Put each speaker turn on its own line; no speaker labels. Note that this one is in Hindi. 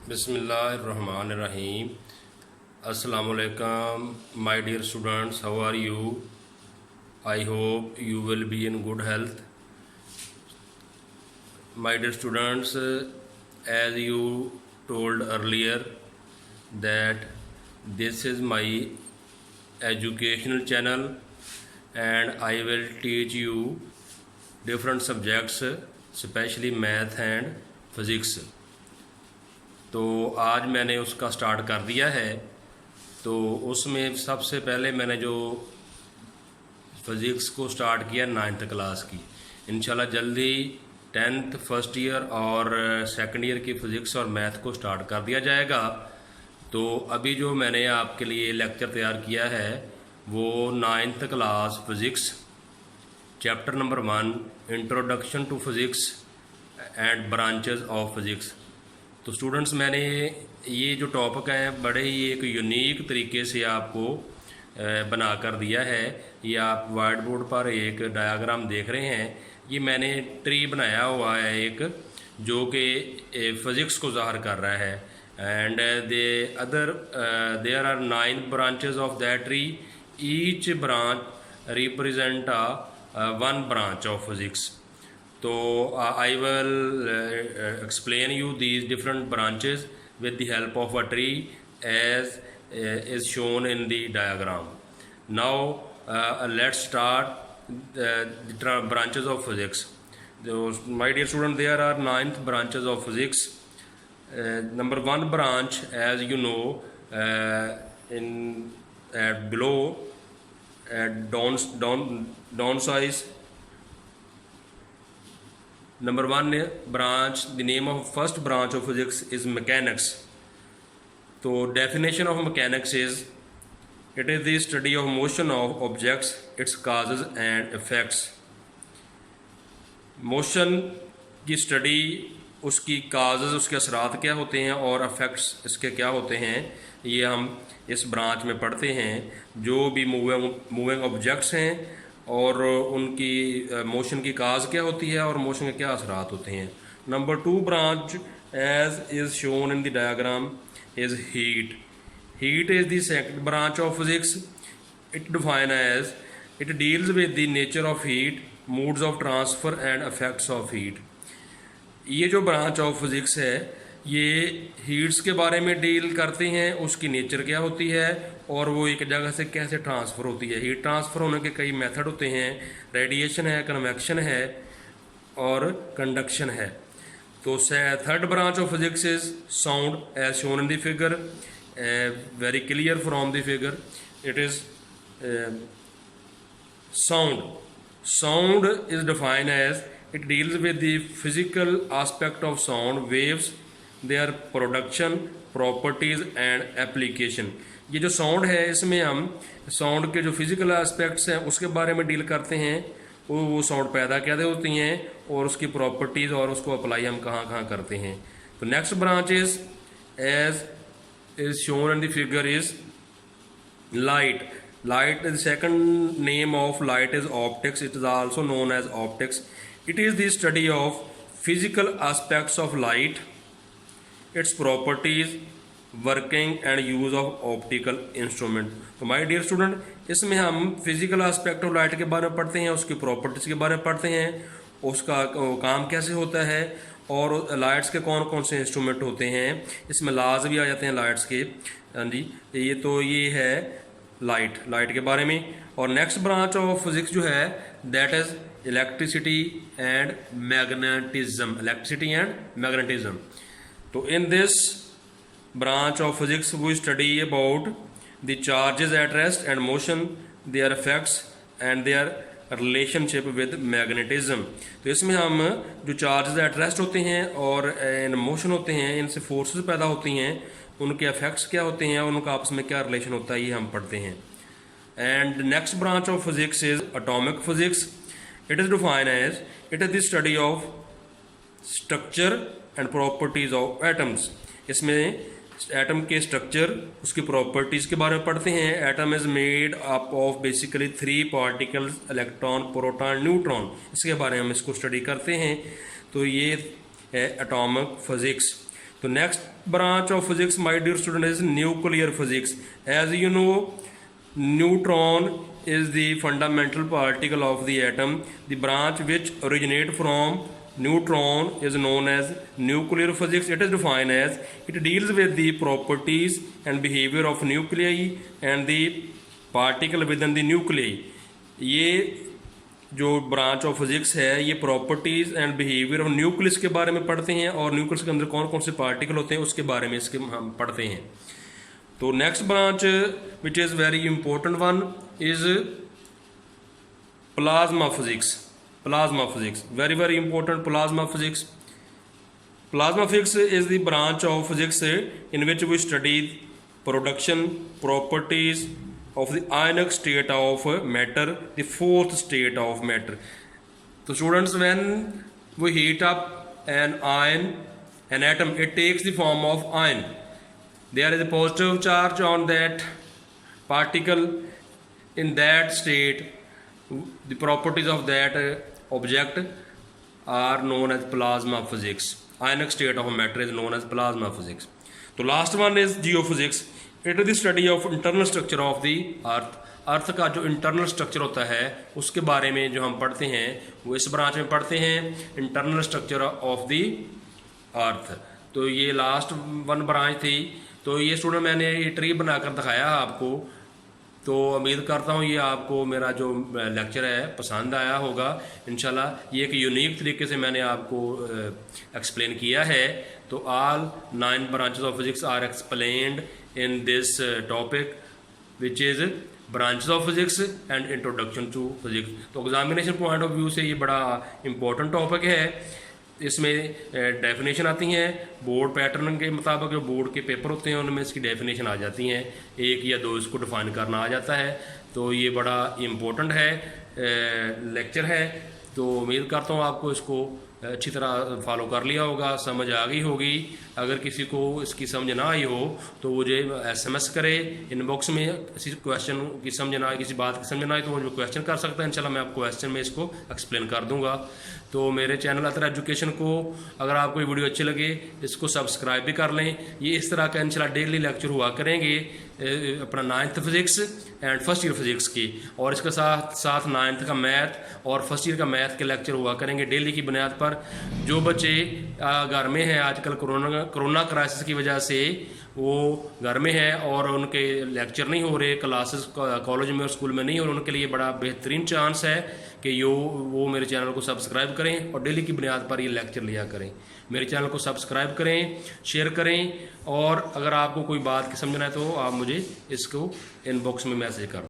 बिस्मिल्लाहिर्रहमानिर्रहीम। अस्सलामुअलैकुम my dear students, how are you? I hope you will be in good health. My dear students, as you told earlier that this is my educational channel and I will teach you different subjects, especially math and physics. तो आज मैंने उसका स्टार्ट कर दिया है। तो उसमें सबसे पहले मैंने जो फिज़िक्स को स्टार्ट किया 9th क्लास की, इंशाल्लाह जल्दी 10th फर्स्ट ईयर और सेकंड ईयर की फ़िज़िक्स और मैथ को स्टार्ट कर दिया जाएगा। तो अभी जो मैंने आपके लिए लेक्चर तैयार किया है वो 9th class physics chapter number 1 introduction to physics and branches of physics. तो स्टूडेंट्स, मैंने ये जो टॉपिक है बड़े ही एक यूनिक तरीके से आपको बना कर दिया है। ये आप वाइट बोर्ड पर एक डायग्राम देख रहे हैं। ये मैंने ट्री बनाया हुआ है एक, जो कि फ़िज़िक्स को ज़ाहिर कर रहा है। And there are 9 branches of that tree. Each branch represent one branch of physics. So I will explain you these different branches with the help of a tree as is shown in the diagram. Now let's start the branches of physics. So, my dear student, there are 9 branches of physics. Number 1 branch, as you know, in below downsize. Number 1 branch, the name of first branch of physics is mechanics. So definition of mechanics is, it is the study of motion of objects, its causes and effects. Motion की स्टडी, उसकी काजेज़, उसके असरात क्या होते हैं और अफेक्ट्स इसके क्या होते हैं, ये हम इस ब्रांच में पढ़ते हैं। जो भी मूविंग ऑब्जेक्ट्स हैं और उनकी मोशन की काज क्या होती है और मोशन के क्या असरात होते हैं। Number 2 branch, as is shown in the diagram, is heat. Heat is the second branch of physics. It defined as, it deals with the nature of heat, modes of transfer and effects of heat. ये जो ब्रांच ऑफ फिज़िक्स है ये हीट्स के बारे में डील करते हैं, उसकी नेचर क्या होती है और वो एक जगह से कैसे ट्रांसफ़र होती है। हीट ट्रांसफ़र होने के कई मेथड होते हैं, रेडिएशन है, कन्वेक्शन है और कंडक्शन है। तो third branch of physics is sound, as shown in the figure, very clear from the figure. It is sound. Sound is defined as, it deals with the physical aspect of sound waves, their production, properties and application. ये जो साउंड है इसमें हम साउंड के जो फिजिकल एस्पेक्ट्स हैं उसके बारे में डील करते हैं। वो साउंड पैदा कैसे होती हैं और उसकी प्रॉपर्टीज़ और उसको अप्लाई हम कहाँ कहाँ करते हैं। तो next branch is, as is shown in the figure, is light. Light, the second name of light is optics. It is also known as optics. It is the study of physical aspects of light, its properties, working and use of optical instrument. तो my dear student, इसमें हम physical aspect of light के बारे में पढ़ते हैं, उसकी properties के बारे में पढ़ते हैं, उसका काम कैसे होता है और लाइट्स के कौन कौन से इंस्ट्रूमेंट होते हैं। इसमें लाज भी आ जाते हैं लाइट्स के। हाँ जी, ये है लाइट के बारे में। और नेक्स्ट ब्रांच ऑफ फिज़िक्स जो है that is electricity and magnetism. तो in this branch of physics we study about the charges at rest and motion, their effects and their relationship with magnetism. तो इसमें हम जो चार्जेस एट रेस्ट होते हैं और इन मोशन होते हैं, इनसे फोर्सेस पैदा होती हैं, उनके इफेक्ट्स क्या होते हैं और उनका आपस में क्या रिलेशन होता है, ये हम पढ़ते हैं। And next branch of physics is atomic physics. It is defined as, it is the study of structure and properties of atoms. इसमें एटम के स्ट्रक्चर, उसकी प्रॉपर्टीज़ के बारे में पढ़ते हैं. Atom is made up of basically 3 particles, electron, proton, neutron. इसके बारे में हम इसको स्टडी करते हैं. तो ये है एटॉमिक फिज़िक्स. तो next branch of physics my dear student is nuclear physics. As you know, neutron is the fundamental particle of the atom. The branch which originate from neutron is known as nuclear physics. It is defined as it deals with the properties and behavior of nuclei and the particle within the nuclei. ये जो ब्रांच ऑफ फिजिक्स है ये properties and behaviour of nucleus के बारे में पढ़ते हैं और न्यूक्लियस के अंदर कौन कौन से पार्टिकल होते हैं उसके बारे में इसके हम पढ़ते हैं। तो next branch which is very important one is plasma physics. Plasma physics very very important. Plasma physics is the branch of physics in which we study production properties of the ionic state of matter, the fourth state of matter. So students, when we heat up an atom, it takes the form of ion. There is a positive charge on that particle. In that state, the properties of that object are known as plasma physics. Ionic state of matter is known as plasma physics. So last one is geophysics. It is the study of internal structure of the earth. Earth का जो इंटरनल स्ट्रक्चर होता है उसके बारे में जो हम पढ़ते हैं वो इस ब्रांच में पढ़ते हैं, इंटरनल स्ट्रक्चर ऑफ द अर्थ। तो ये लास्ट वन ब्रांच थी। तो ये स्टूडेंट मैंने ये ट्री बनाकर दिखाया आपको। तो उम्मीद करता हूँ ये आपको मेरा जो लेक्चर है पसंद आया होगा। इंशाल्लाह ये एक यूनिक तरीके से मैंने आपको एक्सप्लेन किया है। तो all 9 branches of physics are explained in this topic which is branches of physics and introduction to physics. तो एग्जामिनेशन पॉइंट ऑफ व्यू से ये बड़ा इंपॉर्टेंट टॉपिक है। इसमें डेफिनेशन आती हैं बोर्ड पैटर्न के मुताबिक। जो बोर्ड के पेपर होते हैं उनमें इसकी डेफिनेशन आ जाती हैं, 1 या 2 इसको डिफाइन करना आ जाता है। तो ये बड़ा इम्पोर्टेंट है लेक्चर है। तो उम्मीद करता हूँ आपको इसको अच्छी तरह फॉलो कर लिया होगा, समझ आ गई होगी। अगर किसी को इसकी समझ ना आई हो तो मुझे SMS करे इनबॉक्स में। किसी क्वेश्चन की समझ ना आए, किसी बात की समझ ना आए तो मुझे क्वेश्चन कर सकता है। इंशाल्लाह मैं आपको क्वेश्चन में इसको एक्सप्लेन कर दूंगा। तो मेरे चैनल अतर एजुकेशन को अगर आपको ये वीडियो अच्छी लगे इसको सब्सक्राइब भी कर लें। ये इस तरह का इंशाल्लाह डेली लेक्चर हुआ करेंगे अपना 9th physics and first year physics की, और इसके साथ साथ 9th का मैथ और फर्स्ट ईयर का मैथ के लेक्चर हुआ करेंगे डेली की बुनियाद पर। जो बच्चे घर में हैं आजकल कोरोना क्राइसिस की वजह से वो घर में है और उनके लेक्चर नहीं हो रहे, क्लासेस कॉलेज में और स्कूल में नहीं हो रहे, उनके लिए बड़ा बेहतरीन चांस है कि वो मेरे चैनल को सब्सक्राइब करें और डेली की बुनियाद पर ये लेक्चर लिया करें। मेरे चैनल को सब्सक्राइब करें, शेयर करें, और अगर आपको कोई बात की समझना है तो आप मुझे इसको इनबॉक्स में मैसेज कर